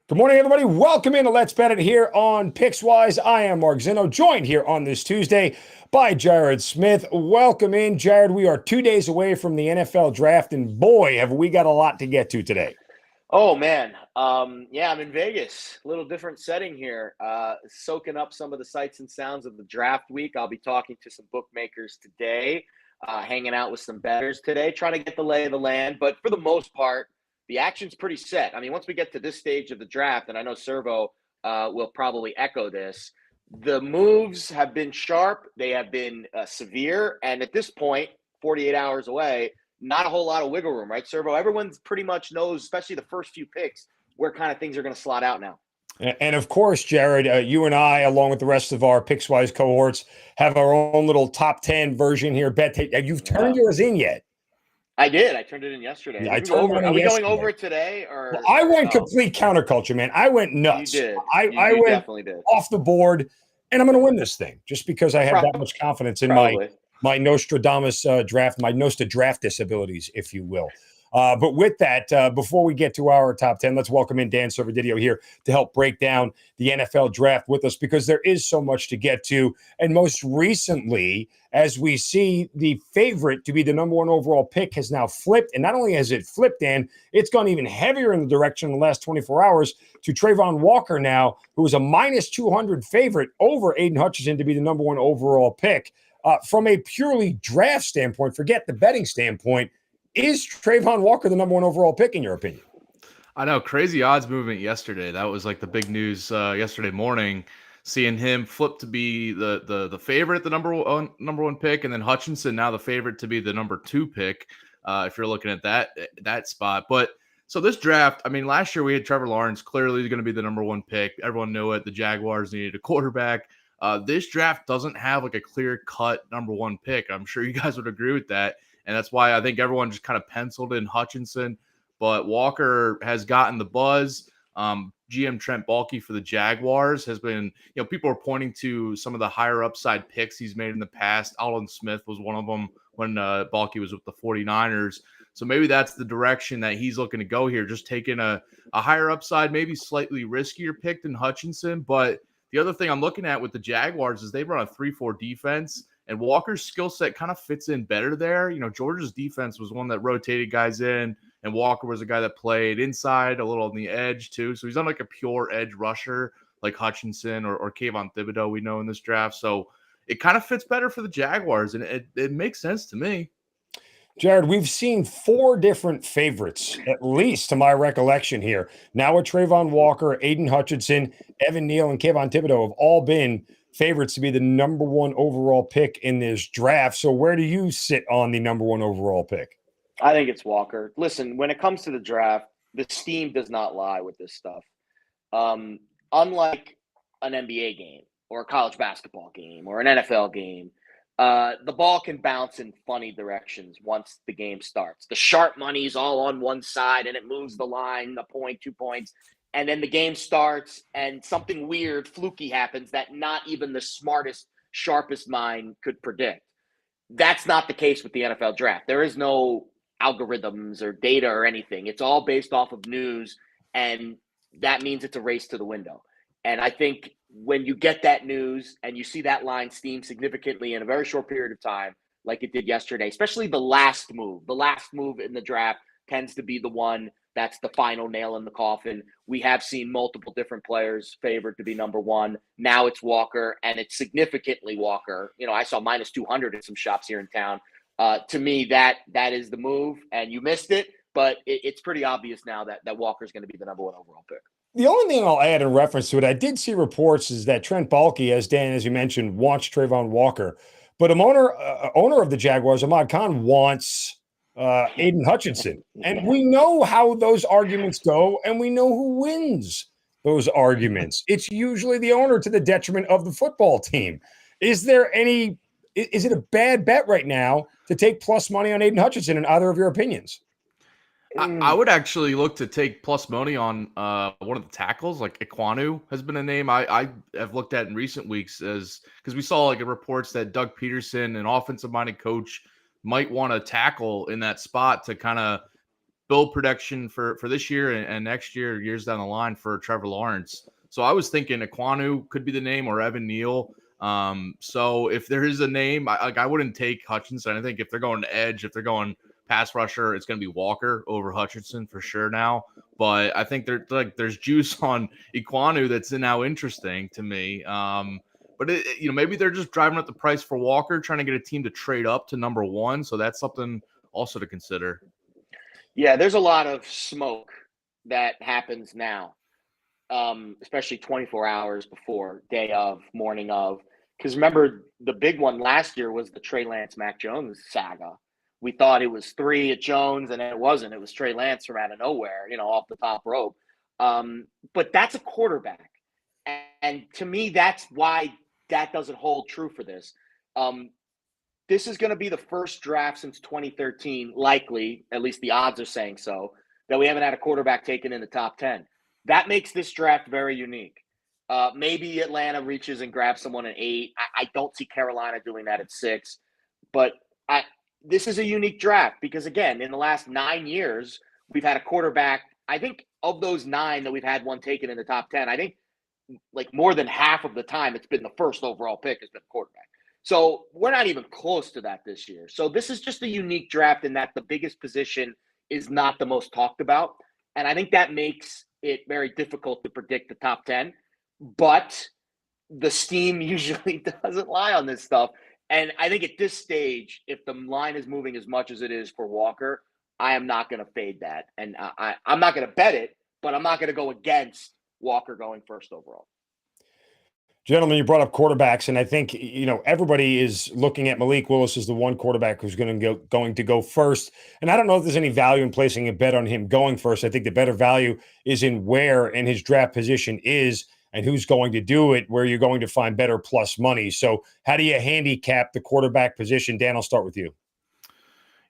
Good morning, everybody. Welcome into Let's Bet It here on Pickswise. I am Mark Zinno, joined here on this Tuesday by Jared Smith. Welcome in, Jared. We are 2 days away from the NFL draft, and boy, have we got a lot to get to today. Oh, man. Yeah, I'm in Vegas. A little different setting here. Soaking up some of the sights and sounds of the draft week. I'll be talking to some bookmakers today, hanging out with some bettors today, trying to get the lay of the land. But for the most part, the action's pretty set. I mean, once we get to this stage of the draft, and I know Servo will probably echo this, the moves have been sharp. They have been severe. And at this point, 48 hours away, not a whole lot of wiggle room, right, Servo? Everyone's pretty much knows, especially the first few picks, where kind of things are going to slot out now. And of course, Jared, you and I, along with the rest of our Pickswise cohorts, have our own little top 10 version here. You've turned yours in yet? I did. I turned it in yesterday. Yeah, Are we going over it today? Well, I went complete counterculture, man. I went nuts. You did. I went definitely did. Off the board, and I'm going to win this thing just because I have that much confidence in my Nostradamus draft, my Nostradamus abilities, if you will. But with that, before we get to our top 10, let's welcome in Dan Servodidio here to help break down the NFL draft with us, because there is so much to get to. And most recently, as we see, the favorite to be the number one overall pick has now flipped. And not only has it flipped, Dan, it's gone even heavier in the direction in the last 24 hours to Travon Walker now, who is a minus 200 favorite over Aiden Hutchinson to be the number one overall pick. From a purely draft standpoint, forget the betting standpoint, is Travon Walker the number one overall pick in your opinion? I know, crazy odds movement yesterday. That was like the big news yesterday morning, seeing him flip to be the favorite, the number one pick, and then Hutchinson now the favorite to be the number two pick. If you're looking at that spot, but so this draft, I mean, last year we had Trevor Lawrence, clearly going to be the number one pick. Everyone knew it. The Jaguars needed a quarterback. This draft doesn't have like a clear cut number one pick. I'm sure you guys would agree with that. And that's why I think everyone just kind of penciled in Hutchinson. But Walker has gotten the buzz. GM Trent Baalke for the Jaguars has been, people are pointing to some of the higher upside picks he's made in the past. Aldon Smith was one of them when Baalke was with the 49ers. So maybe that's the direction that he's looking to go here, just taking a higher upside, maybe slightly riskier pick than Hutchinson. But the other thing I'm looking at with the Jaguars is they run a 3-4 defense. And Walker's skill set kind of fits in better there. Georgia's defense was one that rotated guys in, and Walker was a guy that played inside, a little on the edge too. So he's not like a pure edge rusher like Hutchinson or Kayvon Thibodeau we know in this draft. So it kind of fits better for the Jaguars, and it makes sense to me. Jared, we've seen 4 different favorites, at least to my recollection here. Now with Travon Walker, Aiden Hutchinson, Evan Neal, and Kayvon Thibodeau have all been favorites to be the number one overall pick in this draft. So where do you sit on the number one overall pick? I think it's Walker. Listen, when it comes to the draft, the steam does not lie with this stuff. Unlike an NBA game or a college basketball game or an NFL game, the ball can bounce in funny directions once the game starts. The sharp money's all on one side and it moves the line, a point, 2 points. And then the game starts and something weird, fluky happens that not even the smartest, sharpest mind could predict. That's not the case with the NFL draft. There is no algorithms or data or anything. It's all based off of news, and that means it's a race to the window. And I think when you get that news and you see that line steam significantly in a very short period of time, like it did yesterday, especially the last move in the draft tends to be the one that's the final nail in the coffin. We have seen multiple different players favored to be number one. Now it's Walker, and it's significantly Walker. I saw minus 200 in some shops here in town. To me, that is the move, and you missed it, but it's pretty obvious now that Walker's going to be the number one overall pick. The only thing I'll add in reference to it, I did see reports is that Trent Baalke, as you mentioned, wants Travon Walker, but owner of the Jaguars, Ahmad Khan, wants Aiden Hutchinson. And we know how those arguments go, and we know who wins those arguments. It's usually the owner to the detriment of the football team. Is it a bad bet right now to take plus money on Aiden Hutchinson in either of your opinions? I would actually look to take plus money on one of the tackles, like Ekwonu has been a name I have looked at in recent weeks, because we saw like reports that Doug Peterson, an offensive-minded coach, might want to tackle in that spot to kind of build production for this year and next year, years down the line for Trevor Lawrence. So I was thinking Ekwonu could be the name, or Evan Neal. So if there is a name, I wouldn't take Hutchinson. I think if they're going to edge, if they're going pass rusher, it's going to be Walker over Hutchinson for sure now. But I think there's juice on Ekwonu that's now interesting to me. But maybe they're just driving up the price for Walker, trying to get a team to trade up to number 1. So that's something also to consider. Yeah, there's a lot of smoke that happens now, especially 24 hours before, day of, morning of. Because remember, the big one last year was the Trey Lance, Mac Jones saga. We thought it was 3 at Jones, and it wasn't. It was Trey Lance from out of nowhere, off the top rope. But that's a quarterback. And to me, that's why that doesn't hold true for this. This is going to be the first draft since 2013, likely, at least the odds are saying so, that we haven't had a quarterback taken in the top 10. That makes this draft very unique. Maybe Atlanta reaches and grabs someone at 8. I don't see Carolina doing that at 6. But this is a unique draft because, again, in the last 9 years, we've had a quarterback. I think of those 9 that we've had one taken in the top 10, I think like more than half of the time it's been the first overall pick has been the quarterback. So we're not even close to that this year. So this is just a unique draft in that the biggest position is not the most talked about. And I think that makes it very difficult to predict the top 10. But the steam usually doesn't lie on this stuff. And I think at this stage, if the line is moving as much as it is for Walker, I am not going to fade that. And I'm not going to bet it, but I'm not going to go against Walker going first overall. Gentlemen, you brought up quarterbacks, and I think everybody is looking at Malik Willis as the one quarterback who's going to go first. And I don't know if there's any value in placing a bet on him going first. I think the better value is in where and his draft position is and who's going to do it, where you're going to find better plus money. So how do you handicap the quarterback position? Dan, I'll start with you.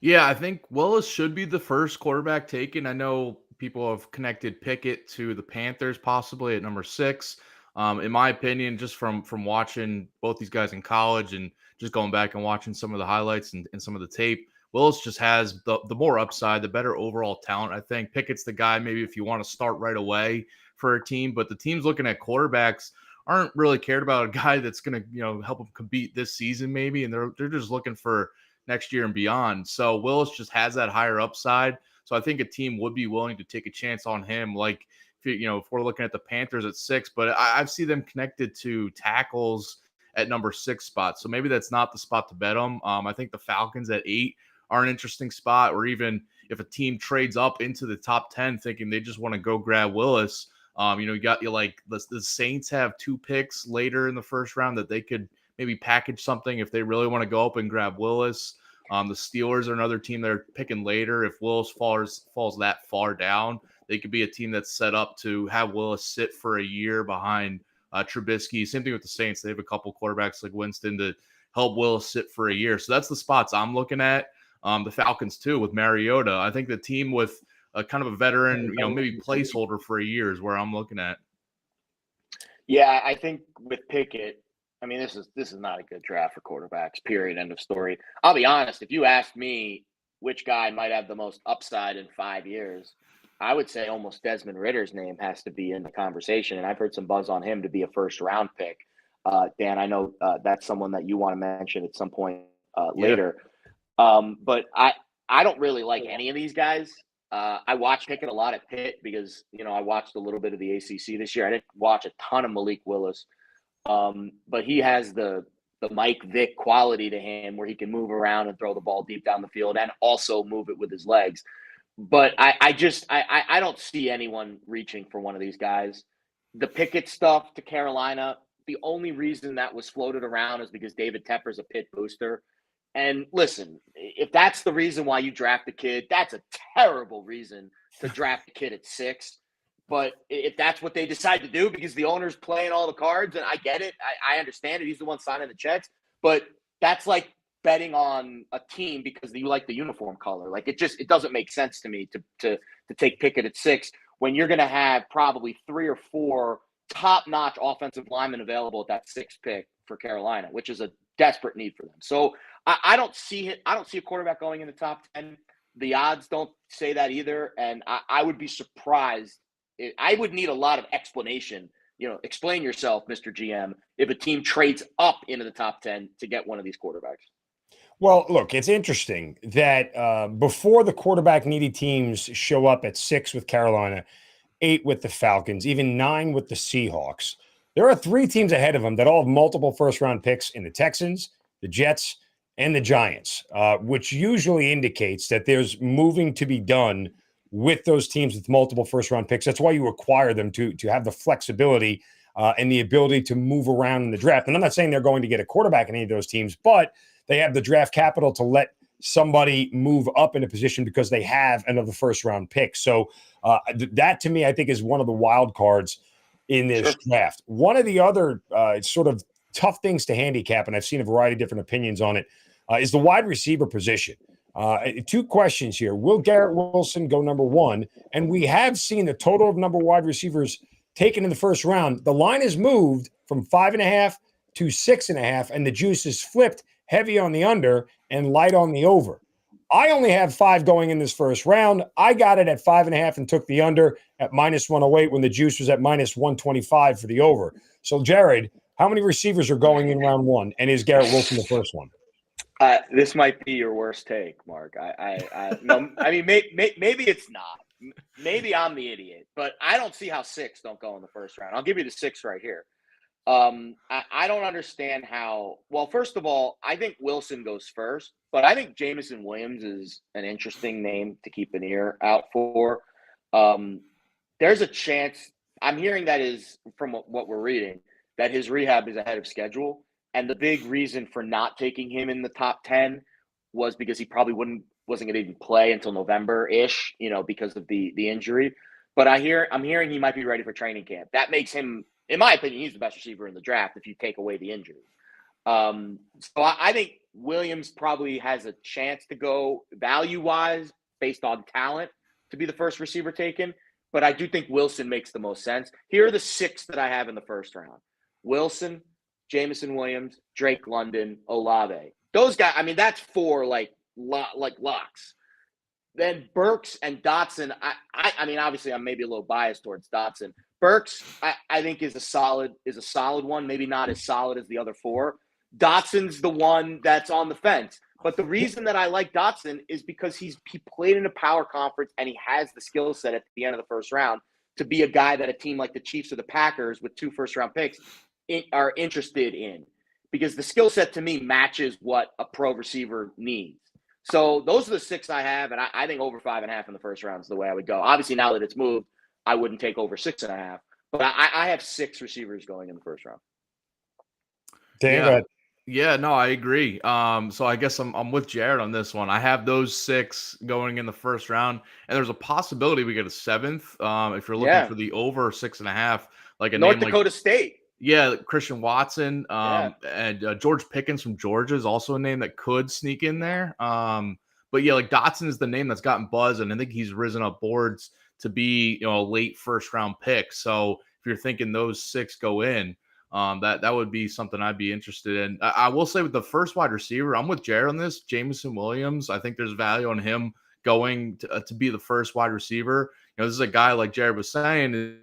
Yeah, I think Willis should be the first quarterback taken. I know people have connected Pickett to the Panthers possibly at number 6. In my opinion, just from watching both these guys in college and just going back and watching some of the highlights and some of the tape, Willis just has the more upside, the better overall talent. I think Pickett's the guy maybe if you want to start right away for a team, but the teams looking at quarterbacks aren't really cared about a guy that's going to help them compete this season maybe, and they're just looking for next year and beyond. So Willis just has that higher upside. So I think a team would be willing to take a chance on him. Like, if we're looking at the Panthers at 6, but I see them connected to tackles at number 6 spot. So maybe that's not the spot to bet them. I think the Falcons at 8 are an interesting spot, or even if a team trades up into the top 10 thinking they just want to go grab Willis. You got the Saints have 2 picks later in the first round that they could maybe package something if they really want to go up and grab Willis. The Steelers are another team that are picking later. If Willis falls that far down, they could be a team that's set up to have Willis sit for a year behind Trubisky. Same thing with the Saints. They have a couple quarterbacks like Winston to help Willis sit for a year. So that's the spots I'm looking at. The Falcons too with Mariota. I think the team with a kind of a veteran, maybe placeholder for a year is where I'm looking at. Yeah, I think with Pickett, I mean, this is not a good draft for quarterbacks, period, end of story. I'll be honest, if you asked me which guy might have the most upside in 5 years, I would say almost Desmond Ritter's name has to be in the conversation, and I've heard some buzz on him to be a first-round pick. Dan, I know that's someone that you want to mention at some point later. But I don't really like any of these guys. I watched Pickett a lot at Pitt because, I watched a little bit of the ACC this year. I didn't watch a ton of Malik Willis. But he has the Mike Vick quality to him where he can move around and throw the ball deep down the field and also move it with his legs. But I don't see anyone reaching for one of these guys. The Pickett stuff to Carolina, the only reason that was floated around is because David Tepper's a Pitt booster. And listen, if that's the reason why you draft a kid, that's a terrible reason to draft a kid at 6. But if that's what they decide to do because the owner's playing all the cards, and I get it, I understand it. He's the one signing the checks. But that's like betting on a team because you like the uniform color. Like it doesn't make sense to me to take Pickett at 6 when you're going to have probably 3 or 4 top-notch offensive linemen available at that 6th pick for Carolina, which is a desperate need for them. So I don't see a quarterback going in the top 10. The odds don't say that either, and I would be surprised. I would need a lot of explanation. Explain yourself, Mr. GM, if a team trades up into the top 10 to get one of these quarterbacks. Well, look, it's interesting that before the quarterback needy teams show up at 6 with Carolina, 8 with the Falcons, even 9 with the Seahawks, there are 3 teams ahead of them that all have multiple first-round picks in the Texans, the Jets, and the Giants, which usually indicates that there's moving to be done with those teams with multiple first-round picks. That's why you acquire them, to have the flexibility and the ability to move around in the draft. And I'm not saying they're going to get a quarterback in any of those teams, but they have the draft capital to let somebody move up in a position because they have another first-round pick. So that, to me, I think is one of the wild cards in this draft. One of the other sort of tough things to handicap, and I've seen a variety of different opinions on it, is the wide receiver position. 2 questions here. Will Garrett Wilson go number 1? And we have seen the total of number wide receivers taken in the first round. The line has moved from 5.5 to 6.5, and the juice is flipped heavy on the under and light on the over. I only have 5 going in this first round. I got it at 5.5 and took the under at -108 when the juice was at -125 for the over. So, Jared, how many receivers are going in round 1? And is Garrett Wilson the first one? This might be your worst take, Mark. No, I mean, maybe it's not. Maybe I'm the idiot, but I don't see how 6 don't go in the first round. I'll give you the 6 right here. I don't understand how. Well, first of all, I think Wilson goes first, but I think Jameson Williams is an interesting name to keep an ear out for. There's a chance. I'm hearing that is from what we're reading that his rehab is ahead of schedule. And the big reason for not taking him in the top 10 was because he probably wasn't going to even play until November-ish, because of the injury. But I'm hearing he might be ready for training camp. That makes him, in my opinion, he's the best receiver in the draft if you take away the injury. So I think Williams probably has a chance to go value-wise based on talent to be the first receiver taken. But I do think Wilson makes the most sense. Here are the 6 that I have in the first round. Wilson, Jameson Williams, Drake London, Olave. Those guys, I mean, that's 4 like locks. Then Burks and Dotson. I mean, obviously, I'm maybe a little biased towards Dotson. Burks, I think is a solid one. Maybe not as solid as the other 4. Dotson's the one that's on the fence. But the reason that I like Dotson is because he played in a power conference and he has the skill set at the end of the first round to be a guy that a team like the Chiefs or the Packers with 2 first-round picks are interested in, because the skill set to me matches what a pro receiver needs. So those are the 6 I have, and I think over 5.5 in the first round is the way I would go. Obviously, now that it's moved, I wouldn't take over 6.5, but I have 6 receivers going in the first round. Dan, yeah, no, I agree. So I guess I'm with Jared on this one. I have those 6 going in the first round, and there's a possibility we get a 7th. If you're looking for the over 6.5, like a North name Dakota like, State. Yeah, Christian Watson, and George Pickens from Georgia is also a name that could sneak in there. But yeah, like Dotson is the name that's gotten buzz, and I think he's risen up boards to be, a late first round pick. So if you're thinking those 6 go in, that would be something I'd be interested in. I will say with the first wide receiver, I'm with Jared on this. Jameson Williams, I think there's value on him going to be the first wide receiver. This is a guy, like Jared was saying,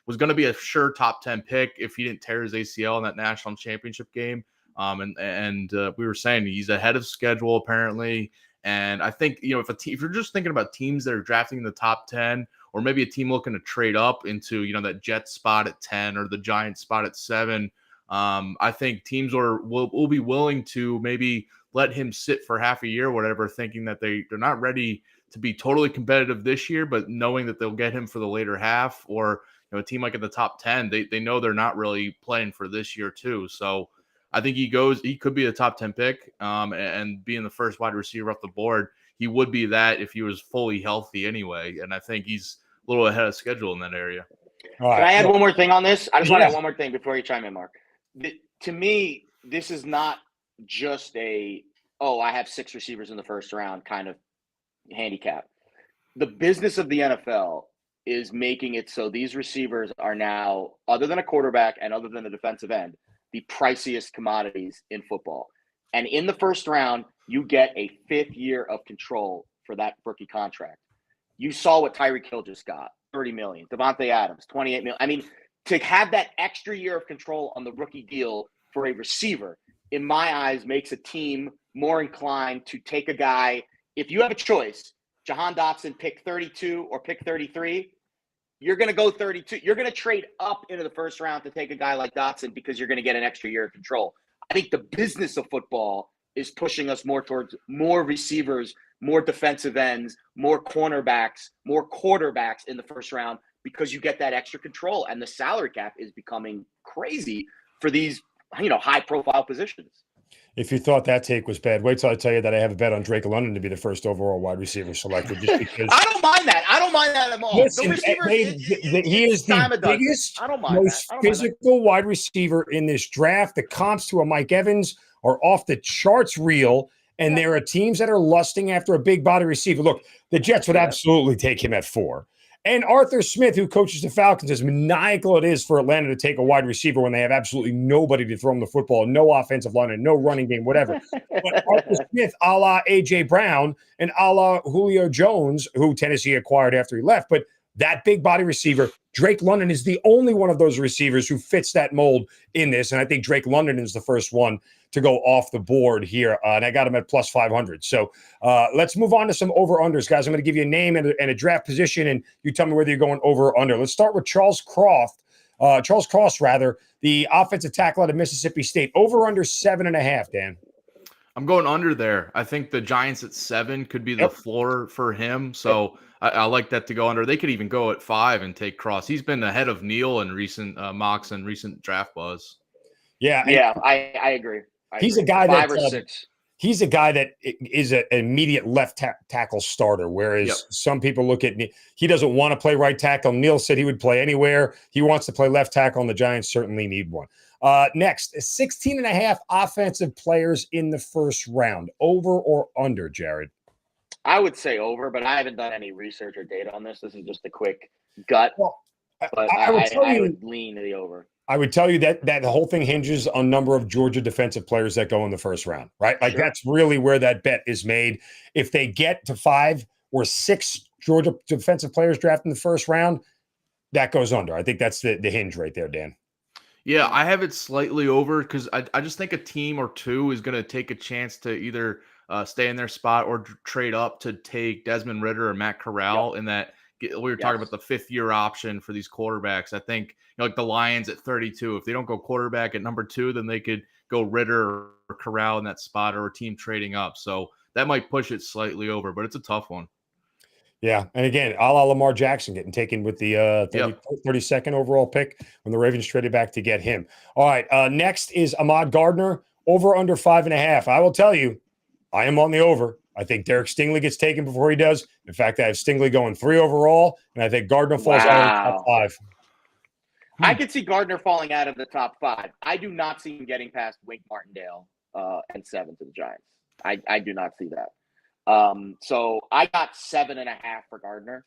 was going to be a sure top 10 pick if he didn't tear his ACL in that national championship game. And we were saying he's ahead of schedule apparently. And I think, if you're just thinking about teams that are drafting in the top 10, or maybe a team looking to trade up into, that Jets spot at 10 or the Giants spot at 7, I think teams will be willing to maybe let him sit for half a year or whatever, thinking that they're not ready to be totally competitive this year, but knowing that they'll get him for the later half. Or a team like in the top 10, they know they're not really playing for this year too. So I think he could be a top 10 pick, and being the first wide receiver off the board. He would be that if he was fully healthy anyway. And I think he's a little ahead of schedule in that area. Can I add one more thing on this? I just want to add one more thing before you chime in, Mark. To me, this is not just I have 6 receivers in the first round kind of handicap. The business of the NFL is making it so these receivers are now, other than a quarterback and other than a defensive end, the priciest commodities in football. And in the first round, you get a 5th year of control for that rookie contract. You saw what Tyreek Hill just got, $30 million. Devontae Adams, $28 million. I mean, to have that extra year of control on the rookie deal for a receiver, in my eyes, makes a team more inclined to take a guy. If you have a choice, Jahan Dotson, pick 32 or pick 33, you're going to go 32. You're going to trade up into the first round to take a guy like Dotson because you're going to get an extra year of control. I think the business of football is pushing us more towards more receivers, more defensive ends, more cornerbacks, more quarterbacks in the first round because you get that extra control. And the salary cap is becoming crazy for these, high-profile positions. If you thought that take was bad, wait till I tell you that I have a bet on Drake London to be the first overall wide receiver selected. Just because I don't mind that. I don't mind that at all. Listen, he is the biggest, most physical wide receiver in this draft. The comps to a Mike Evans are off the charts real, and there are teams that are lusting after a big body receiver. Look, the Jets would absolutely take him at 4. And Arthur Smith, who coaches the Falcons, as maniacal it is for Atlanta to take a wide receiver when they have absolutely nobody to throw him the football, no offensive line, and no running game, whatever. But Arthur Smith, a la A.J. Brown and a la Julio Jones, who Tennessee acquired after he left. But that big body receiver, Drake London, is the only one of those receivers who fits that mold in this. And I think Drake London is the first one to go off the board here. And I got him at plus 500. So let's move on to some over-unders, guys. I'm going to give you a name and a draft position, and you tell me whether you're going over or under. Let's start with Charles Cross, the offensive tackle out of Mississippi State. Over under 7.5, Dan. I'm going under there. I think the Giants at 7 could be the floor for him. So I like that to go under. They could even go at 5 and take Cross. He's been ahead of Neal in recent mocks and recent draft buzz. Yeah, I agree. He's a guy 5 or 6. He's a guy that is an immediate left tackle starter, whereas some people look at he doesn't want to play right tackle. Neal said he would play anywhere. He wants to play left tackle, and the Giants certainly need one. Next, 16.5 offensive players in the first round. Over or under, Jared? I would say over, but I haven't done any research or data on this. This is just a quick gut. Well, but I would lean to the over. I would tell you that the whole thing hinges on number of Georgia defensive players that go in the first round, right? Like that's really where that bet is made. If they get to 5 or 6 Georgia defensive players drafted in the first round, that goes under. I think that's the hinge right there, Dan. Yeah, I have it slightly over because I just think a team or two is going to take a chance to either stay in their spot or trade up to take Desmond Ridder or Matt Corral in that. We were talking about the 5th-year option for these quarterbacks. I think like the Lions at 32, if they don't go quarterback at number 2, then they could go Ridder or Corral in that spot or a team trading up. So that might push it slightly over, but it's a tough one. Yeah, and again, a la Lamar Jackson getting taken with the 32nd overall pick when the Ravens traded back to get him. All right, next is Ahmad Gardner, over under 5.5. I will tell you, I am on the over. I think Derek Stingley gets taken before he does. In fact, I have Stingley going 3 overall, and I think Gardner falls out of the top 5. I could see Gardner falling out of the top 5. I do not see him getting past Wink Martindale and 7 to the Giants. I do not see that. So I got 7.5 for Gardner,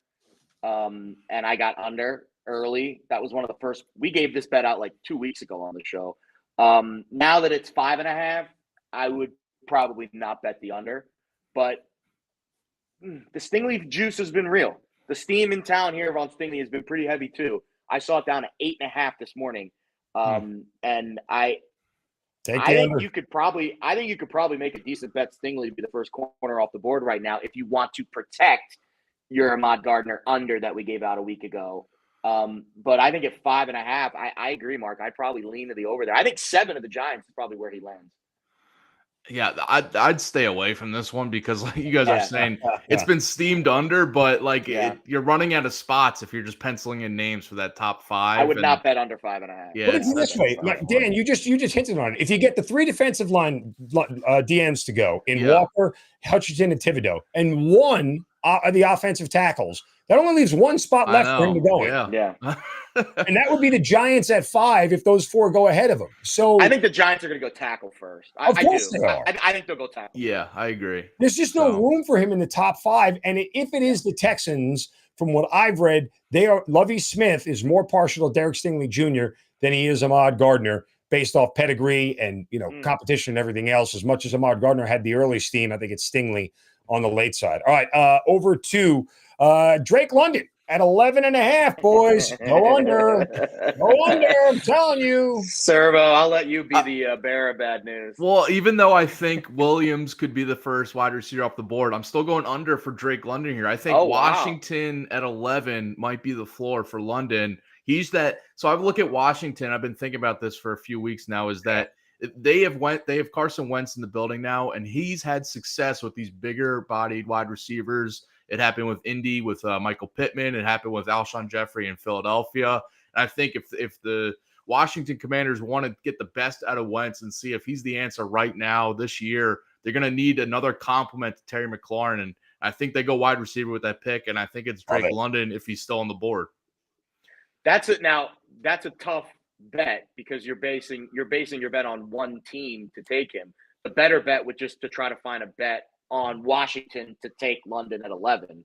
and I got under early. That was one of the first. We gave this bet out like 2 weeks ago on the show. Now that it's 5.5, I would probably not bet the under. But the Stingley juice has been real. The steam in town here on Stingley has been pretty heavy too. I saw it down to 8.5 this morning, and I think you could probably make a decent bet Stingley be the first corner off the board right now if you want to protect your Ahmad Gardner under that we gave out a week ago. But I think at 5.5, I agree, Mark. I'd probably lean to the over there. I think 7 of the Giants is probably where he lands. Yeah, I'd stay away from this one because, like you guys are saying, it's been steamed under, but you're running out of spots if you're just penciling in names for that top 5. I would not bet under 5.5. Yeah, but it's this way, Dan. You just hinted on it. If you get the 3 defensive line DNs to go in Walker, Hutchinson, and Thibodeau, and 1 of the offensive tackles, that only leaves 1 spot left for him to go in. Yeah. And that would be the Giants at 5 if those 4 go ahead of them. So I think the Giants are going to go tackle first. Of course they are. I think they'll go tackle. Yeah, I agree. There's just no room for him in the top 5. And if it is the Texans, from what I've read, Lovie Smith is more partial to Derek Stingley Jr. than he is Ahmad Gardner, based off pedigree and competition and everything else. As much as Ahmad Gardner had the early steam, I think it's Stingley on the late side. All right, over to Drake London at 11.5, boys. Go under. Go under. I'm telling you. Servo, I'll let you be the bearer of bad news. Well, even though I think Williams could be the first wide receiver off the board, I'm still going under for Drake London here. I think Washington at 11 might be the floor for London. He's that. So I've looked at Washington. I've been thinking about this for a few weeks now. Is that they have Carson Wentz in the building now, and he's had success with these bigger bodied wide receivers. It happened with Indy with Michael Pittman. It happened with Alshon Jeffrey in Philadelphia. And I think if the Washington Commanders want to get the best out of Wentz and see if he's the answer right now this year, they're going to need another complement to Terry McLaurin. And I think they go wide receiver with that pick. And I think it's Drake London if he's still on the board. That's it. Now that's a tough bet because you're basing your bet on one team to take him. The better bet would just to try to find a bet on Washington to take London at 11.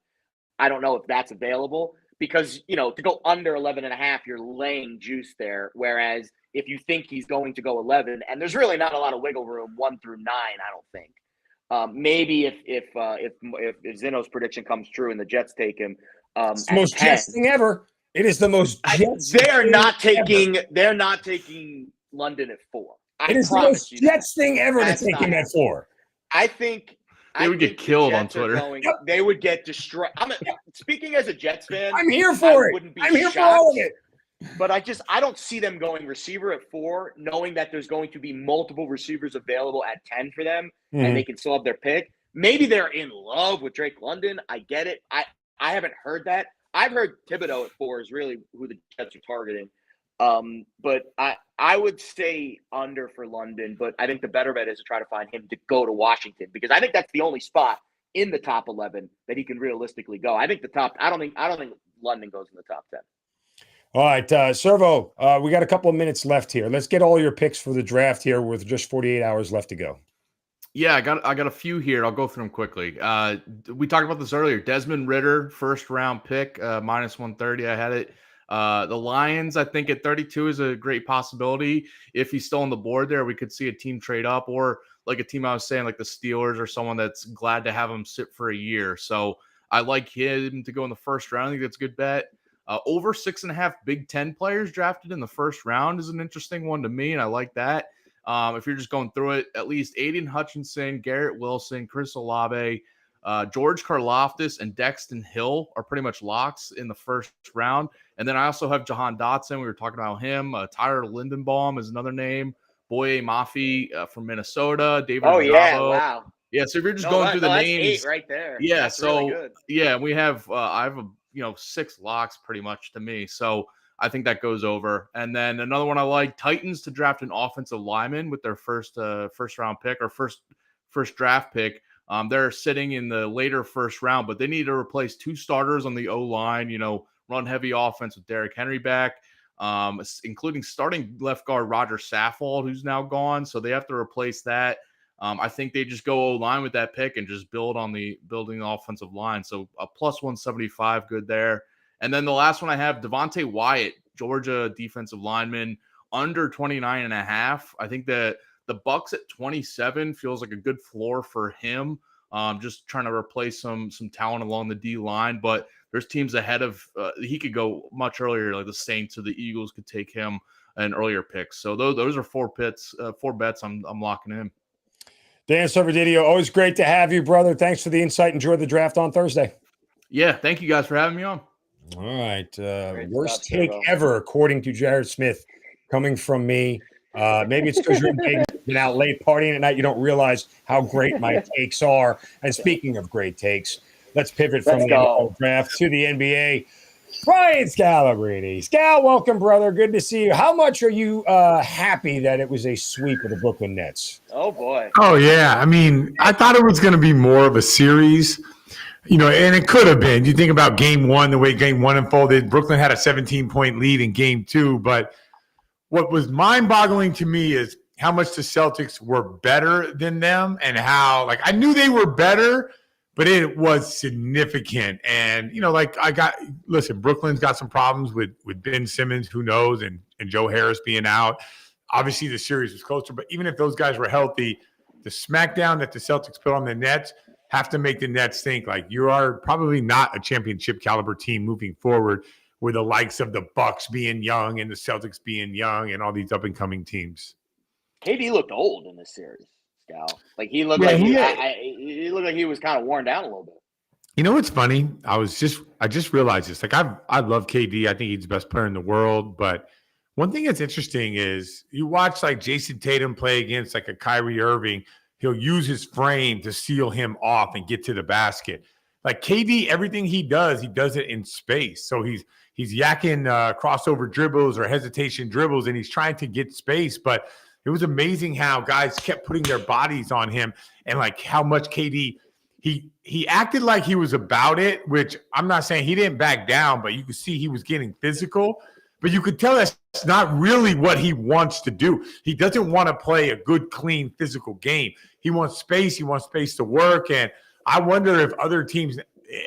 I don't know if that's available because, to go under 11.5, you're laying juice there. Whereas if you think he's going to go 11, and there's really not a lot of wiggle room 1 through 9, I don't think. Maybe if Zeno's prediction comes true and the Jets take him, it's the most Jets thing ever. It is the most Jets. They're not taking London at 4. It is the most Jets thing ever to take him at 4. I think they would get killed on Twitter. They would get destroyed. Speaking as a Jets fan, I'm here for it. I'm here for all of it. But I don't see them going receiver at 4, knowing that there's going to be multiple receivers available at 10 for them, and they can still have their pick. Maybe they're in love with Drake London. I get it. I haven't heard that. I've heard Thibodeau at 4 is really who the Jets are targeting. But I would stay under for London, but I think the better bet is to try to find him to go to Washington because I think that's the only spot in the top 11 that he can realistically go. I think I don't think London goes in the top 10. All right, Servo, we got a couple of minutes left here. Let's get all your picks for the draft here with just 48 hours left to go. Yeah, I got a few here. I'll go through them quickly. We talked about this earlier. Desmond Ridder, first round pick, minus 130. I had it. The Lions, I think at 32 is a great possibility. If he's still on the board there, we could see a team trade up or like a team I was saying, like the Steelers or someone that's glad to have him sit for a year. So I like him to go in the first round. I think that's a good bet. Over 6.5 Big Ten players drafted in the first round is an interesting one to me, and I like that. If you're just going through it, at least Aiden Hutchinson, Garrett Wilson, Chris Olave, George Karlaftis, and Dexton Hill are pretty much locks in the first round. And then I also have Jahan Dotson. We were talking about him. Tyler Lindenbaum is another name. Boye Mafe from Minnesota. David Bravo. Wow. Yeah, so if you're just going through the names. 8 right there. Yeah, that's really good. Yeah, we have I have 6 locks pretty much to me. So I think that goes over. And then another one I like, Titans to draft an offensive lineman with their first round pick or first draft pick. They're sitting in the later first round, but they need to replace 2 starters on the O-line, run heavy offense with Derrick Henry back, including starting left guard Roger Saffold, who's now gone. So they have to replace that. I think they just go O-line with that pick and just building the offensive line. So a plus 175, good there. And then the last one I have, Devontae Wyatt, Georgia defensive lineman, under 29.5. I think that the Bucks at 27 feels like a good floor for him. Just trying to replace some talent along the D line, but there's teams ahead of he could go much earlier, like the Saints or the Eagles could take him an earlier pick. So those are 4 bets I'm locking in. Dan Servodidio, always great to have you, brother. Thanks for the insight. Enjoy the draft on Thursday. Yeah, thank you guys for having me on. All right. Worst take ever, according to Jared Smith, coming from me. Maybe it's because you're in Vegas, been out late partying at night. You don't realize how great my takes are. And speaking of great takes, let's pivot from the NFL draft to the NBA. Brian Scalabrine. Scal, welcome, brother. Good to see you. How much are you happy that it was a sweep of the Brooklyn Nets? Oh, boy. Oh, yeah. I mean, I thought it was going to be more of a series, and it could have been. You think about game 1, the way game 1 unfolded. Brooklyn had a 17-point lead in game 2, but what was mind-boggling to me is how much the Celtics were better than them and how, I knew they were better, but it was significant. And, Brooklyn's got some problems with Ben Simmons, who knows, and Joe Harris being out. Obviously, the series was closer, but even if those guys were healthy, the smackdown that the Celtics put on the Nets, have to make the Nets think like you are probably not a championship caliber team moving forward with the likes of the Bucks being young and the Celtics being young and all these up and coming teams. KD looked old in this series, Scal. Like he looked he looked like he was kind of worn down a little bit. You know what's funny? I just realized this. Like I love KD. I think he's the best player in the world. But one thing that's interesting is you watch like Jason Tatum play against like a Kyrie Irving. He'll use his frame to seal him off and get to the basket. Like KD, everything he does it in space. So he's yakking crossover dribbles or hesitation dribbles, and he's trying to get space. But it was amazing how guys kept putting their bodies on him, and like how much KD he acted like he was about it, which I'm not saying he didn't back down, but you could see he was getting physical. But you could tell that's not really what he wants to do. He doesn't want to play a good, clean, physical game. He wants space. He wants space to work. And I wonder if other teams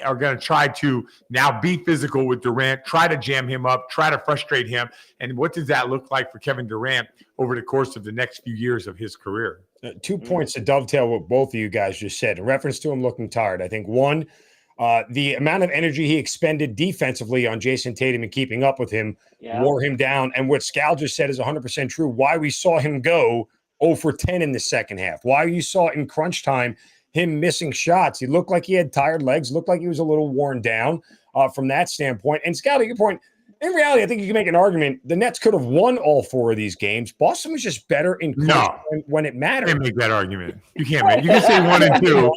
are going to try to now be physical with Durant, try to jam him up, try to frustrate him. And what does that look like for Kevin Durant over the course of the next few years of his career? 2 points to dovetail what both of you guys just said. In reference to him looking tired, I think one, the amount of energy he expended defensively on Jason Tatum and keeping up with him wore him down. And what Scal just said is 100% true. Why we saw him go 0 for 10 in the second half. Why you saw in crunch time him missing shots. He looked like he had tired legs, looked like he was a little worn down from that standpoint. And Scal, to your point, in reality, I think you can make an argument. The Nets could have won all 4 of these games. Boston was just better in crunch when it mattered. You can't make that argument. You can't make. You can say 1 and 2.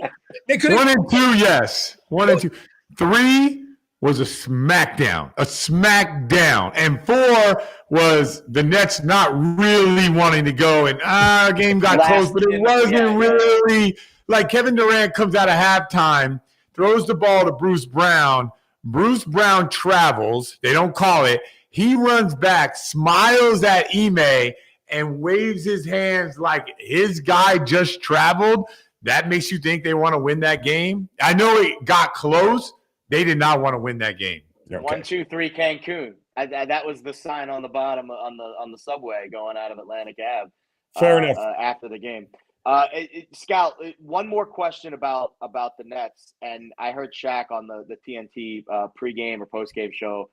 1 and 2, yes. 1 and 2. 3 was a smackdown. And 4 was the Nets not really wanting to go. And our game got close, but it wasn't really. Like Kevin Durant comes out of halftime, throws the ball to Bruce Brown. Bruce Brown travels. They don't call it. He runs back, smiles at Ime, and waves his hands like his guy just traveled. That makes you think they want to win that game. I know it got close. They did not want to win that game. Okay. 1, 2, 3, Cancun. That was the sign on the bottom on the subway going out of Atlantic Ave. Fair enough. After the game. Scout, one more question about the Nets, and I heard Shaq on the TNT pregame or postgame show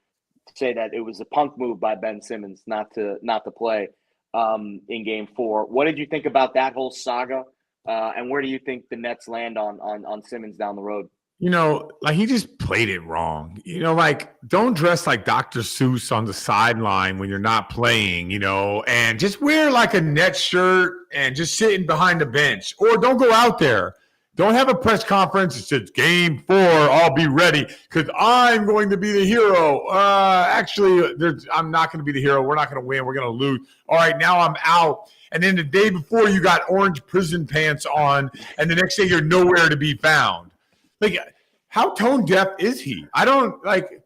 say that it was a punk move by Ben Simmons not to play in Game 4. What did you think about that whole saga, and where do you think the Nets land on Simmons down the road? You know, like he just played it wrong. You know, like don't dress like Dr. Seuss on the sideline when you're not playing, you know, and just wear like a Nets shirt and just sitting behind the bench. Or don't go out there. Don't have a press conference. It says Game 4, I'll be ready because I'm going to be the hero. Actually, I'm not going to be the hero. We're not going to win. We're going to lose. All right, now I'm out. And then the day before you got orange prison pants on, and the next day you're nowhere to be found. Like, how tone deaf is he? I don't like. Let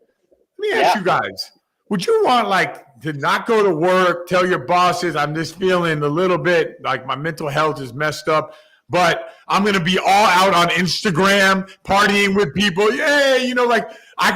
me ask you guys: would you want like to not go to work, tell your bosses, "I'm just feeling a little bit like my mental health is messed up, but I'm gonna be all out on Instagram, partying with people"? Yeah, you know, like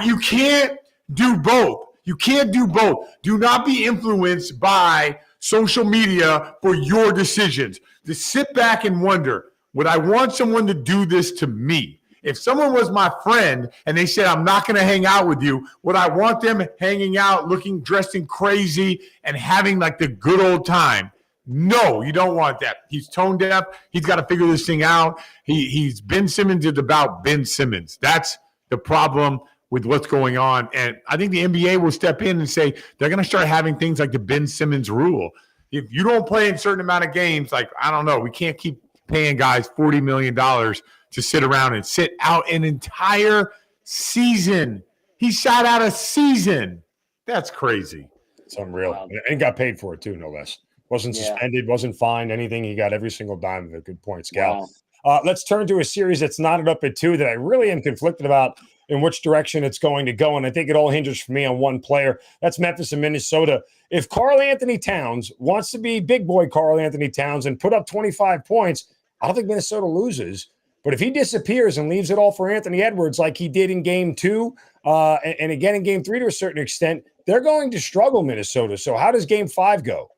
you can't do both. You can't do both. Do not be influenced by social media for your decisions. Just sit back and wonder: would I want someone to do this to me? If someone was my friend and they said, I'm not going to hang out with you, would I want them hanging out, dressing crazy and having like the good old time? No, you don't want that. He's tone deaf. He's got to figure this thing out. He's Ben Simmons is about Ben Simmons. That's the problem with what's going on. And I think the NBA will step in and say they're going to start having things like the Ben Simmons rule. If you don't play in a certain amount of games, like, I don't know, we can't keep paying guys $40 million to sit around and sit out an entire season. He sat out a season. That's crazy. It's unreal. Wow. And got paid for it too, no less. Wasn't suspended, wasn't fined, anything. He got every single dime of it. Good point, Scal. Wow. Let's turn to a series that's knotted up at 2 that I really am conflicted about in which direction it's going to go. And I think it all hinges for me on one player. That's Memphis and Minnesota. If Karl Anthony Towns wants to be big boy Karl Anthony Towns and put up 25 points, I don't think Minnesota loses. But if he disappears and leaves it all for Anthony Edwards like he did in Game 2 and again in Game 3 to a certain extent, they're going to struggle, Minnesota. So how does Game 5 go?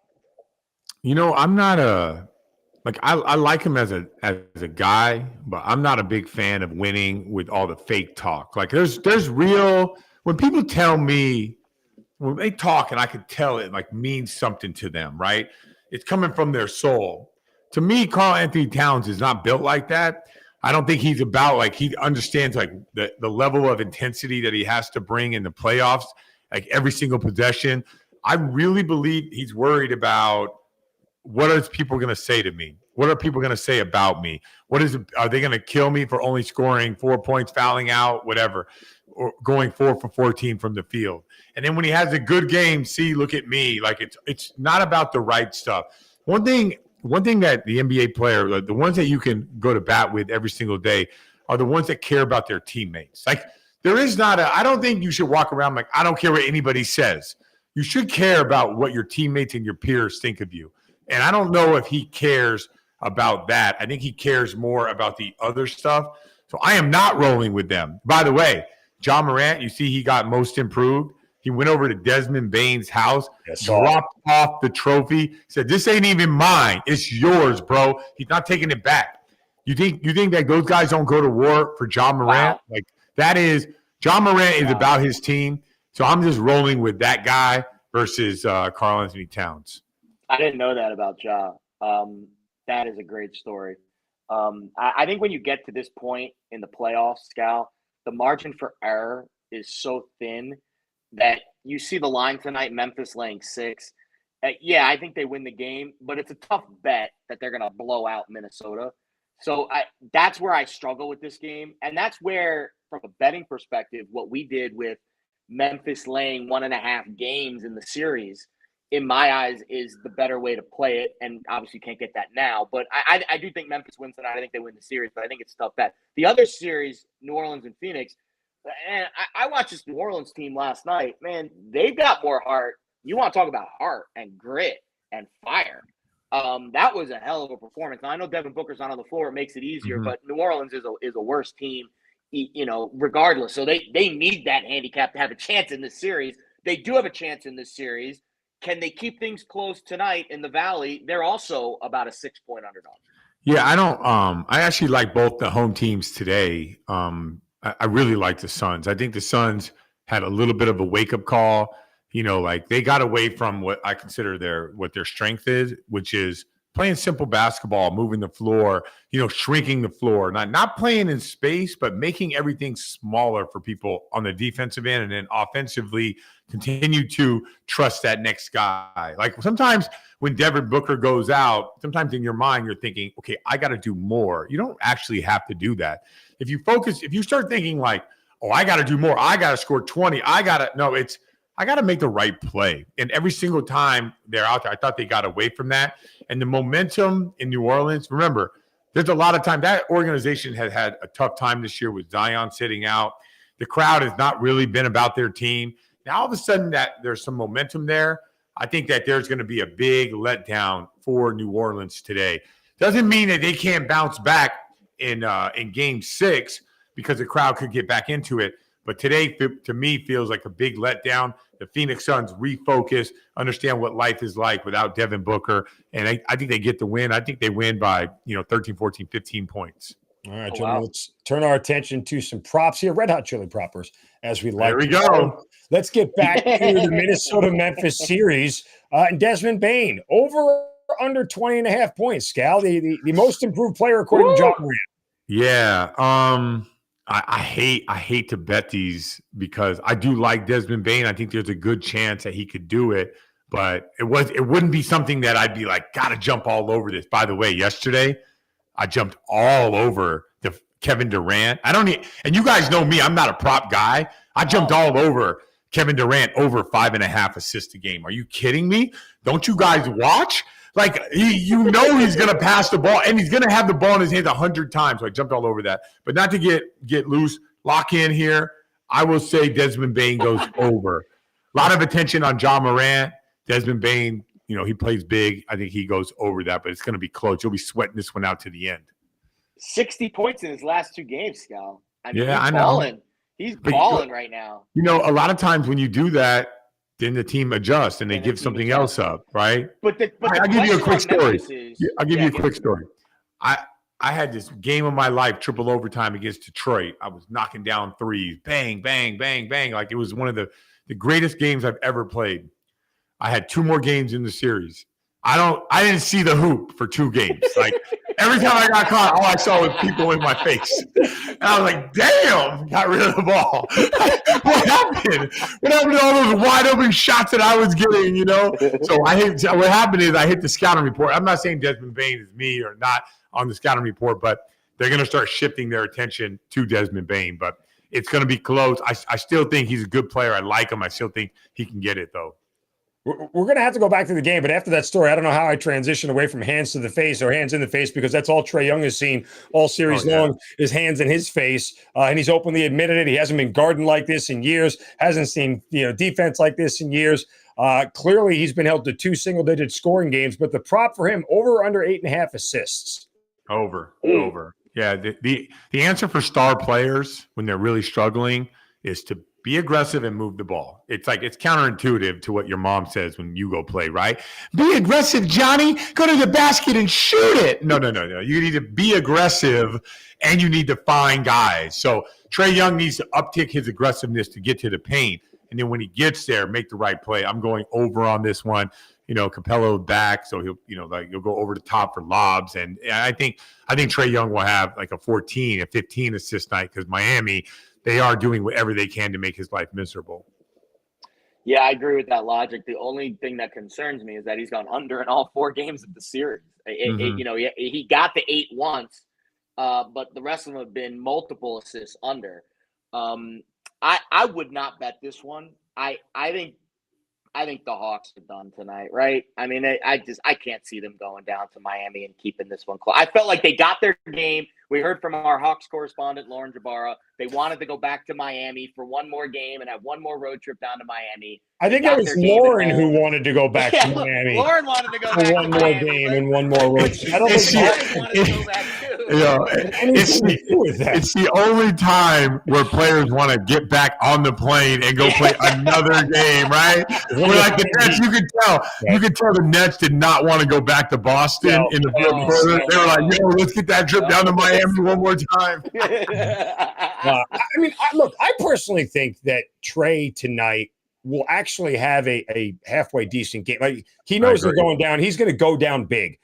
You know, I'm not a like I like him as a guy, but I'm not a big fan of winning with all the fake talk. Like there's real when people tell me when they talk and I could tell it like means something to them, right? It's coming from their soul. To me, Karl Anthony Towns is not built like that. I don't think he's about like he understands like the level of intensity that he has to bring in the playoffs, like every single possession. I really believe he's worried about what are people going to say to me? What are people going to say about me? Are they going to kill me for only scoring 4 points, fouling out, whatever, or going 4 for 14 from the field? And then when he has a good game, look at me. Like it's not about the right stuff. One thing that the NBA player, the ones that you can go to bat with every single day, are the ones that care about their teammates. Like there is not I don't think you should walk around like I don't care what anybody says. You should care about what your teammates and your peers think of you. And I don't know if he cares about that. I think he cares more about the other stuff. So I am not rolling with them. By the way, John Morant, you see he got most improved. He went over to Desmond Bain's house, dropped off the trophy, said, "This ain't even mine. It's yours, bro." He's not taking it back. You think that those guys don't go to war for John Morant? Wow. Like that is John Morant is about his team. So I'm just rolling with that guy versus Karl Anthony Towns. I didn't know that about Ja. That is a great story. I think when you get to this point in the playoffs, Scal, the margin for error is so thin that you see the line tonight, Memphis laying 6. Yeah, I think they win the game, but it's a tough bet that they're going to blow out Minnesota. So that's where I struggle with this game. And that's where, from a betting perspective, what we did with Memphis laying 1.5 games in the series, in my eyes, is the better way to play it. And obviously you can't get that now. But I do think Memphis wins tonight. I think they win the series, but I think it's a tough bet. The other series, New Orleans and Phoenix, and I watched this New Orleans team last night. Man, they've got more heart. You want to talk about heart and grit and fire. That was a hell of a performance. Now, I know Devin Booker's not on the floor. It makes it easier, but New Orleans is a worse team, regardless. So they need that handicap to have a chance in this series. They do have a chance in this series. Can they keep things close tonight in the Valley? They're also about a 6-point underdog. Yeah, I don't. I actually like both the home teams today. I really like the Suns. I think the Suns had a little bit of a wake-up call. Like they got away from what I consider their strength is, which is playing simple basketball, moving the floor, shrinking the floor, not playing in space, but making everything smaller for people on the defensive end, and then offensively continue to trust that next guy. Like sometimes when Devin Booker goes out, sometimes in your mind you're thinking, okay, I got to do more. You don't actually have to do that. If you start thinking like, oh, I got to do more, I got to score 20, I got to make the right play. And every single time they're out there, I thought they got away from that. And the momentum in New Orleans, remember, there's a lot of time. That organization has had a tough time this year with Zion sitting out. The crowd has not really been about their team. Now, all of a sudden, that there's some momentum there. I think that there's going to be a big letdown for New Orleans today. Doesn't mean that they can't bounce back in Game 6 because the crowd could get back into it. But today, to me, feels like a big letdown. The Phoenix Suns refocus, understand what life is like without Devin Booker, and I think they get the win. I think they win by 13, 14, 15 points. All right, gentlemen, let's turn our attention to some props here. Red Hot Chili Poppers, as we like. There we go. Let's get back to the Minnesota-Memphis series. And Desmond Bain, over under 20.5 points, Scal, the most improved player according to John Morant. Yeah. I hate to bet these because I do like Desmond Bain. I think there's a good chance that he could do it, but it wouldn't be something that I'd be like, gotta jump all over this. By the way, yesterday I jumped all over the Kevin Durant. And you guys know me, I'm not a prop guy. I jumped all over Kevin Durant over 5.5 assists a game. Are you kidding me? Don't you guys watch? Like, he's going to pass the ball, and he's going to have the ball in his hands 100 times. So I jumped all over that. But not to get loose, lock in here, I will say Desmond Bain goes over. A lot of attention on John Morant. Desmond Bain, he plays big. I think he goes over that, but it's going to be close. You'll be sweating this one out to the end. 60 points in his last 2 games, Scal. I know. He's balling. He's balling right now. A lot of times when you do that, then the team adjusts and they give something else up, right? But I'll give you a quick story. I'll give you a quick story. story. I had this game of my life, triple overtime against Detroit. I was knocking down threes, bang, bang, bang, bang. Like it was one of the greatest games I've ever played. I had 2 more games in the series. I didn't see the hoop for 2 games. Like every time I got caught, all I saw was people in my face. And I was like, damn, got rid of the ball. What happened? What happened to all those wide open shots that I was getting, So what happened is I hit the scouting report. I'm not saying Desmond Bain is me or not on the scouting report, but they're going to start shifting their attention to Desmond Bain. But it's going to be close. I still think he's a good player. I like him. I still think he can get it, though. We're going to have to go back to the game, but after that story, I don't know how I transition away from hands to the face or hands in the face, because that's all Trae Young has seen all series long, is hands in his face. And he's openly admitted it. He hasn't been guarding like this in years, hasn't seen defense like this in years. Clearly, he's been held to 2 single-digit scoring games, but the prop for him, over or under 8.5 assists. Over. Yeah, the answer for star players when they're really struggling is to be aggressive and move the ball. It's counterintuitive to what your mom says when you go play, right? Be aggressive, Johnny. Go to the basket and shoot it. No. You need to be aggressive and you need to find guys. So Trae Young needs to uptick his aggressiveness to get to the paint. And then when he gets there, make the right play. I'm going over on this one. Capello back, so he'll go over the top for lobs. And I think Trae Young will have like a 14, a 15 assist night, because Miami, they are doing whatever they can to make his life miserable. Yeah, I agree with that logic. The only thing that concerns me is that he's gone under in all 4 games of the series. He got the 8 once, but the rest of them have been multiple assists under. I would not bet this one. I think the Hawks are done tonight, right? I mean, I can't see them going down to Miami and keeping this one close. I felt like they got their game. We heard from our Hawks correspondent, Lauren Jabara. They wanted to go back to Miami for one more game and have one more road trip down to Miami. I think that was Lauren who wanted to go back to Miami. Lauren wanted to go back for one more game and one more road trip. I don't think wanted to go back too. It's the only time where players want to get back on the plane and go play another game, right? We're like the Nets, you could tell the Nets did not want to go back to Boston in the fourth quarter. They were like, let's get that trip down to Miami one more time. I personally think that Trae tonight will actually have a halfway decent game. Like, he knows they're going down. He's going to go down big.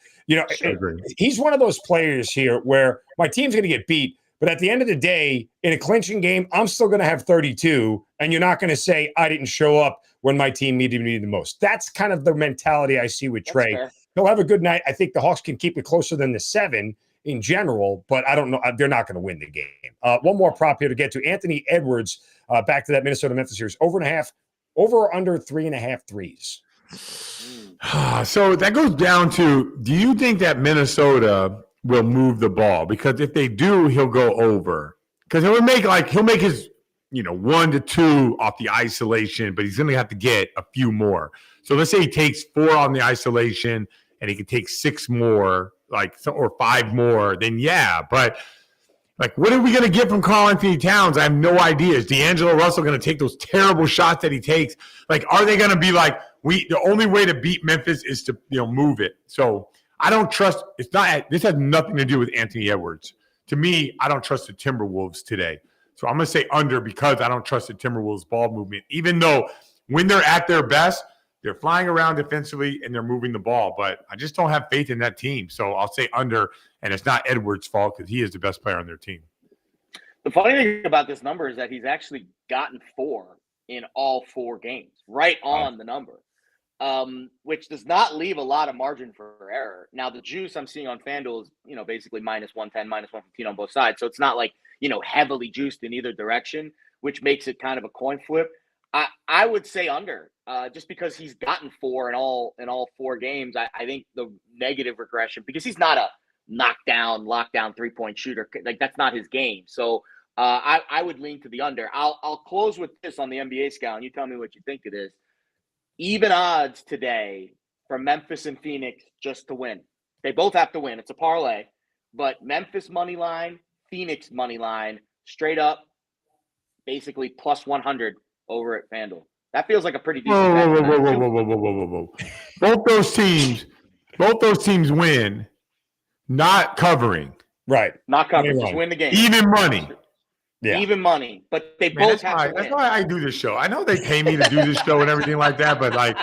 He's one of those players here where my team's going to get beat, but at the end of the day, in a clinching game, I'm still going to have 32, and you're not going to say I didn't show up when my team needed me the most. That's kind of the mentality I see with Trae. He'll have a good night. I think the Hawks can keep it closer than the 7 in general, but I don't know. They're not going to win the game. One more prop here to get to. Anthony Edwards, back to that Minnesota-Memphis series. Over or under 3.5 threes. So that goes down to, do you think that Minnesota will move the ball? Because if they do, he'll go over. Because he'll make his 1 to 2 off the isolation, but he's going to have to get a few more. So let's say he takes 4 on the isolation and he can take 6 more, or 5 more, then yeah. But what are we going to get from Karl Anthony Towns? I have no idea. Is D'Angelo Russell going to take those terrible shots that he takes? Are they going to be the only way to beat Memphis is to move it? So I don't trust. This has nothing to do with Anthony Edwards. To me, I don't trust the Timberwolves today. So I'm going to say under, because I don't trust the Timberwolves ball movement, even though when they're at their best, they're flying around defensively and they're moving the ball. But I just don't have faith in that team. So I'll say under, and it's not Edwards' fault because he is the best player on their team. The funny thing about this number is that he's actually gotten 4 in all 4 games, right on the number, which does not leave a lot of margin for error. Now, the juice I'm seeing on FanDuel is, basically minus 110, minus 115 on both sides. So it's not heavily juiced in either direction, which makes it kind of a coin flip. I would say under, just because he's gotten 4 in all 4 games. I think the negative regression, because he's not a lockdown 3-point shooter. That's not his game. So I would lean to the under. I'll close with this on the NBA Scout, and you tell me what you think it is. Even odds today for Memphis and Phoenix just to win. They both have to win. It's a parlay, but Memphis money line, Phoenix money line, straight up, basically plus 100 over at FanDuel. That feels like a pretty decent Whoa, bet. whoa, whoa, whoa, whoa, whoa, whoa, whoa, whoa, whoa. Both those teams win, not covering. Right. Not covered. Just win the game. Even money. Yeah. Even money. But they both have to win. That's why I do this show. I know they pay me to do this show and everything like that, but like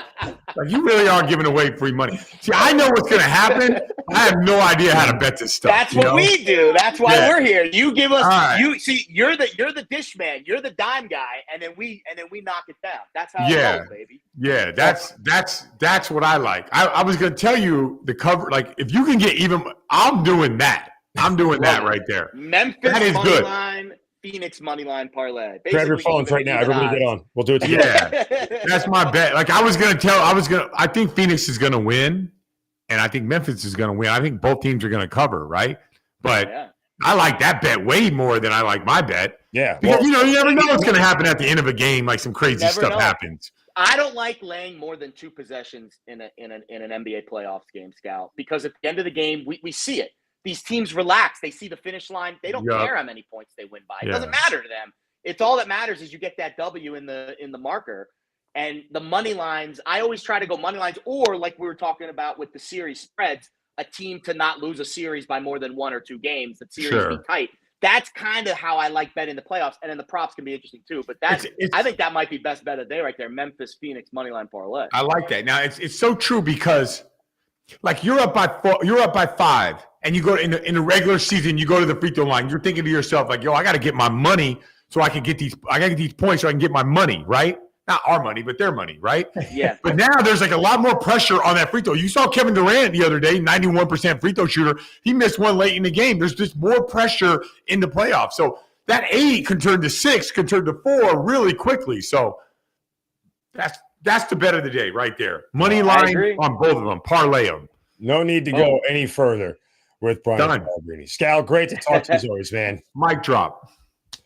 you really are giving away free money. See, I know what's going to happen. I have no idea how to bet this stuff. That's what we do. That's why we're here. You give us. Right. You see. You're the dish man. You're the dime guy, and then we knock it down. That's how it goes, baby. Yeah, that's what I like. I was going to tell you the cover. Like if you can get even, I'm doing that. I'm doing that right there. Memphis that is money good. line. Phoenix money line parlay. Grab your phones right now. Everybody get on. We'll do it together. Yeah, that's my bet. Like I think Phoenix is going to win, and I think Memphis is going to win. I think both teams are going to cover, right? But I like that bet way more than I like my bet. Yeah. Because, you never know what's going to happen at the end of a game. Like some crazy stuff happens. I don't like laying more than 2 possessions in an NBA playoffs game, Scal, because at the end of the game, we see it. These teams relax. They see the finish line. They don't care how many points they win by. It doesn't matter to them. It's all that matters is you get that W in the marker. And the money lines, I always try to go money lines, or like we were talking about with the series spreads, a team to not lose a series by more than 1 or 2 games. The series be tight. That's kind of how I like betting the playoffs. And then the props can be interesting too. But I think that might be best bet of the day right there. Memphis, Phoenix, money line parlay. I like that. Now it's so true because like you're up by 5. And you go in the regular season, you go to the free throw line. You're thinking to yourself, like, yo, I got to get my money so I can get these. I got to get these points so I can get my money, right? Not our money, but their money, right? Yeah. But now there's like a lot more pressure on that free throw. You saw Kevin Durant the other day, 91% free throw shooter. He missed one late in the game. There's just more pressure in the playoffs. So that 8 can turn to 6, can turn to 4 really quickly. So that's the bet of the day right there. Money line on both of them. Parlay them. No need to go any further with Brian Scalabrine. Scal, great to talk to you as always, man. Mic drop.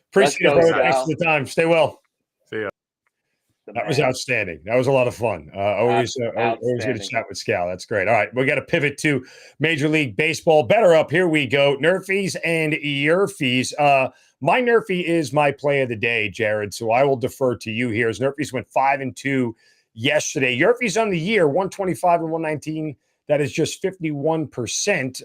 Appreciate it. Thanks for the time. Stay well. See ya. That was outstanding. That was a lot of fun. Always good to chat with Scal. That's great. All right, we got to pivot to Major League Baseball. Better up. Here we go. NRFIs and YRFIs. My NRFI is my play of the day, Jared. So I will defer to you here. As NRFIs went 5-2 yesterday. YRFIs on the year 125 and 119. That is just 51%.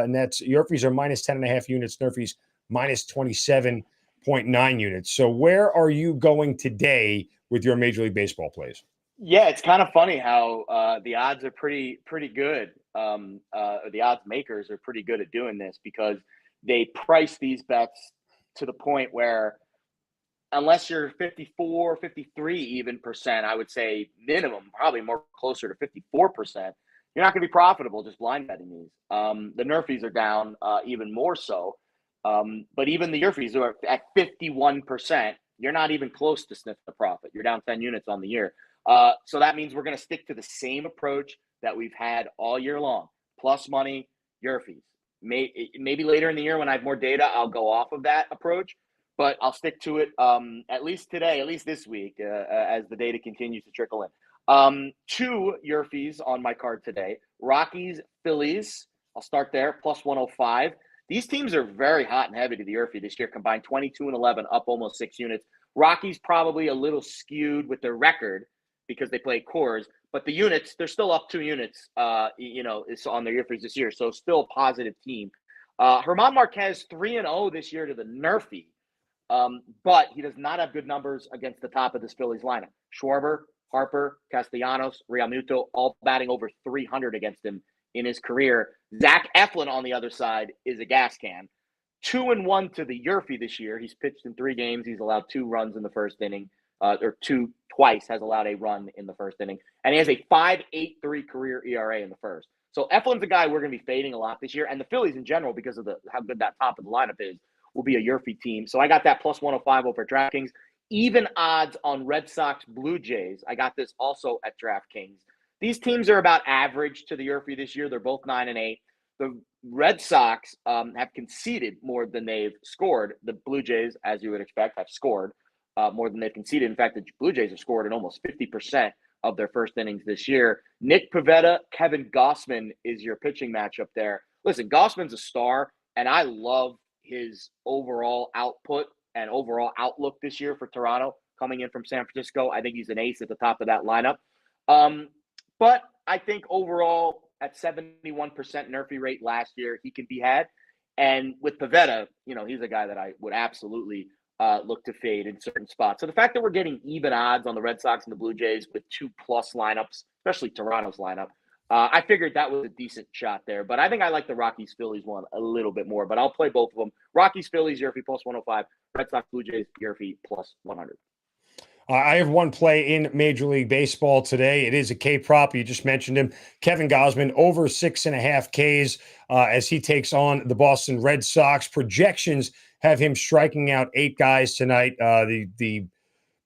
And that's YRFIs are minus 10.5 units. NRFIs minus 27.9 units. So where are you going today with your Major League Baseball plays? Yeah, it's kind of funny how the odds are pretty good. The odds makers are pretty good at doing this because they price these bets to the point where unless you're 54, 53 even percent, I would say minimum, probably more closer to 54%, you're not going to be profitable just blind betting these. The NRFIs are down even more so. But even the YRFIs are at 51%. You're not even close to sniffing the profit. You're down 10 units on the year. So that means we're going to stick to the same approach that we've had all year long. Plus money, YRFIs. Maybe later in the year when I have more data, I'll go off of that approach. But I'll stick to it at least today, at least this week, as the data continues to trickle in. 2 YRFIs on my card today. Rockies, Phillies. I'll start there, plus 105. These teams are very hot and heavy to the YRFI this year, combined 22 and 11, up almost 6 units. Rockies probably a little skewed with their record because they play Coors, but the units, they're still up 2 units, it's on their YRFIs this year. So still a positive team. German Marquez 3-0 this year to the NRFI, but he does not have good numbers against the top of this Phillies lineup. Schwarber, Harper, Castellanos, Realmuto, all batting over 300 against him in his career. Zach Eflin on the other side is a gas can. 2-1 to the YRFI this year. He's pitched in 3 games. He's allowed 2 runs in the first inning, twice has allowed a run in the first inning. And he has a 5.83 career ERA in the first. So Eflin's a guy we're going to be fading a lot this year. And the Phillies in general, because of how good that top of the lineup is, will be a YRFI team. So I got that plus 105 over DraftKings. Even odds on Red Sox, Blue Jays. I got this also at DraftKings. These teams are about average to the YRFI this year. They're both 9-8. The Red Sox have conceded more than they've scored. The Blue Jays, as you would expect, have scored more than they've conceded. In fact, the Blue Jays have scored in almost 50% of their first innings this year. Nick Pivetta, Kevin Gossman is your pitching matchup there. Listen, Gossman's a star, and I love his overall output and overall outlook this year for Toronto. coming in from San Francisco. I think he's an ace at the top of that lineup. But I think overall at 71% NRFI rate last year, he can be had. And with Pivetta, he's a guy that I would absolutely look to fade in certain spots. So the fact that we're getting even odds on the Red Sox and the Blue Jays with 2+ lineups, especially Toronto's lineup, I figured that was a decent shot there. But I think I like the Rockies-Phillies one a little bit more. But I'll play both of them. Rockies-Phillies, YRFI plus 105. Red Sox, Blue Jays, YRFI plus 100. I have one play in Major League Baseball today. It is a K prop. You just mentioned him. Kevin Gausman over 6.5 Ks as he takes on the Boston Red Sox. Projections have him striking out 8 guys tonight. The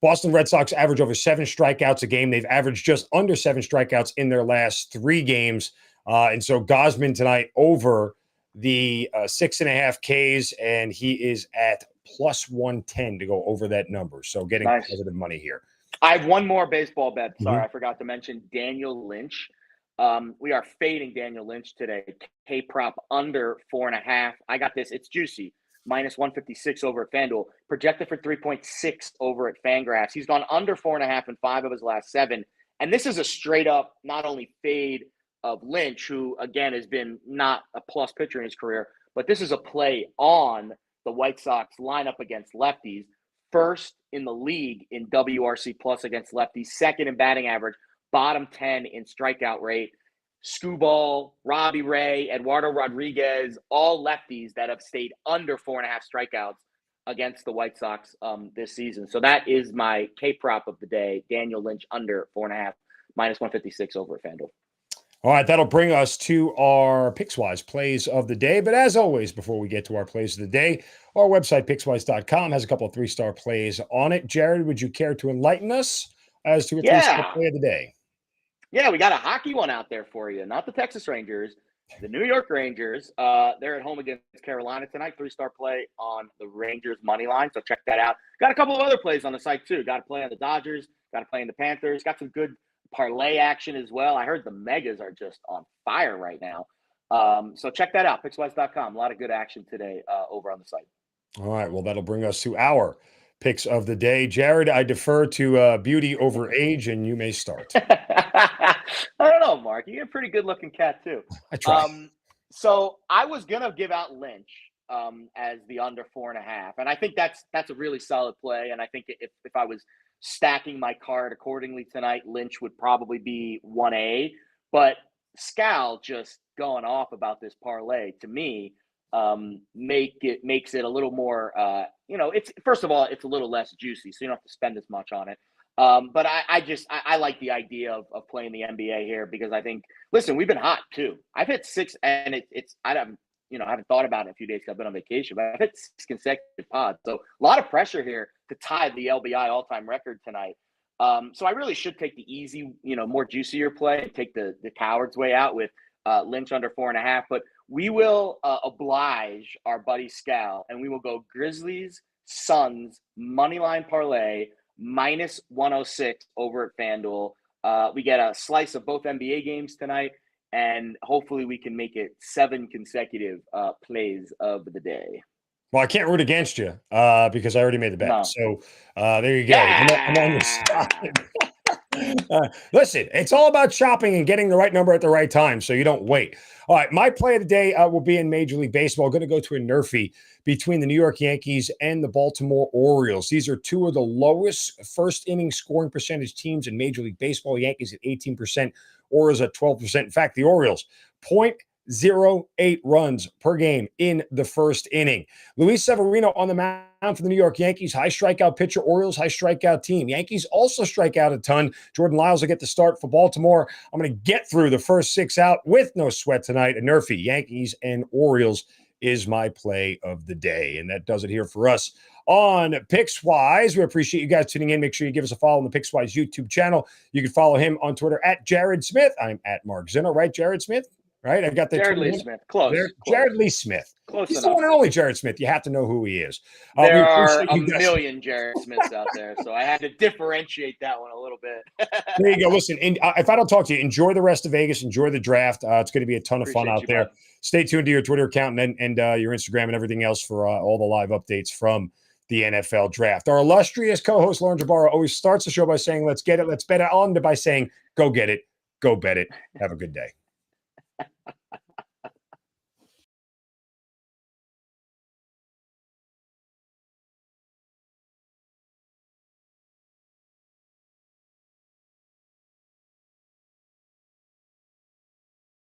Boston Red Sox average over 7 strikeouts a game. They've averaged just under 7 strikeouts in their last 3 games. And so Gausman tonight over the 6.5 Ks, and he is at plus 110 to go over that number. So getting positive money here. I have one more baseball bet. Sorry, I forgot to mention Daniel Lynch. We are fading Daniel Lynch today. K prop under 4.5. I got this. It's juicy. Minus 156 over at FanDuel. Projected for 3.6 over at Fangraphs. He's gone under 4.5 in 5 of his last 7. And this is a straight up, not only fade of Lynch, who again has been not a plus pitcher in his career, but this is a play on the White Sox lineup against lefties. First in the league in WRC plus against lefties, second in batting average, bottom 10 in strikeout rate. Skubal, Robbie Ray, Eduardo Rodriguez, all lefties that have stayed under 4.5 strikeouts against the White Sox this season. So that is my K prop of the day. Daniel Lynch under 4.5, minus 156 over at FanDuel. All right, that'll bring us to our Pickswise plays of the day. But as always, before we get to our plays of the day, our website, pickswise.com, has a couple of 3-star plays on it. Jared, would you care to enlighten us as to a 3-star play of the day? Yeah, we got a hockey one out there for you. Not the Texas Rangers, the New York Rangers. They're at home against Carolina tonight. 3-star play on the Rangers money line. So check that out. Got a couple of other plays on the site too. Got to play on the Dodgers. Got to play on the Panthers. Got some good parlay action as well. I heard the Megas are just on fire right now. So check that out. Pickswise.com. A lot of good action today over on the site. All right. Well, that'll bring us to our picks of the day. Jared, I defer to beauty over age, and you may start. I don't know, Mark. You're a pretty good-looking cat, too. I try. So I was going to give out Lynch as the under 4.5, and I think that's a really solid play, and I think if I was stacking my card accordingly tonight, Lynch would probably be 1A, but Scal just going off about this parlay, to me, makes it a little more, it's first of all, it's a little less juicy, so you don't have to spend as much on it. But I like the idea of playing the NBA here because I think, listen, we've been hot too. I've hit 6, and I haven't thought about it in a few days because I've been on vacation, but I've hit 6 consecutive pods. So a lot of pressure here to tie the LBI all-time record tonight. So I really should take the easy, more juicier play and take the coward's way out with Lynch under 4.5. But we will oblige our buddy Scal, and we will go Grizzlies, Suns, moneyline parlay, minus 106 over at FanDuel. We get a slice of both NBA games tonight, and hopefully we can make it 7 consecutive plays of the day. Well, I can't root against you because I already made the bet. No. So there you go. I'm on your side. Listen, it's all about shopping and getting the right number at the right time so you don't wait. All right, my play of the day will be in Major League Baseball. Going to go to a NRFI between the New York Yankees and the Baltimore Orioles. These are 2 of the lowest first-inning scoring percentage teams in Major League Baseball. Yankees at 18%, Orioles at 12%. In fact, the Orioles, 0.08 runs per game in the first inning. Luis Severino on the mound for the New York Yankees, high strikeout pitcher. Orioles, high strikeout team. Yankees also strike out a ton. Jordan Lyles will get the start for Baltimore. I'm going to get through the first 6 out with no sweat tonight. A NRFI, Yankees and Orioles is my play of the day. And that does it here for us on Pickswise. We appreciate you guys tuning in. Make sure you give us a follow on the Pickswise YouTube channel. You can follow him on Twitter at Jared Smith. I'm at Mark Zinno, right? Jared Smith? Right? I got that. Jared Lee Smith. Close. Jared Lee Smith. Close He's enough. the one and only Jared Smith. You have to know who he is. There are a million Jared Smiths out there, so I had to differentiate that one a little bit. There you go. Listen, if I don't talk to you, enjoy the rest of Vegas. Enjoy the draft. It's going to be a ton of fun out there. Stay tuned to your Twitter account and your Instagram and everything else for all the live updates from the NFL draft. Our illustrious co-host Lauren Jabara always starts the show by saying, let's get it, let's bet it, on by saying, go get it, go bet it. Have a good day.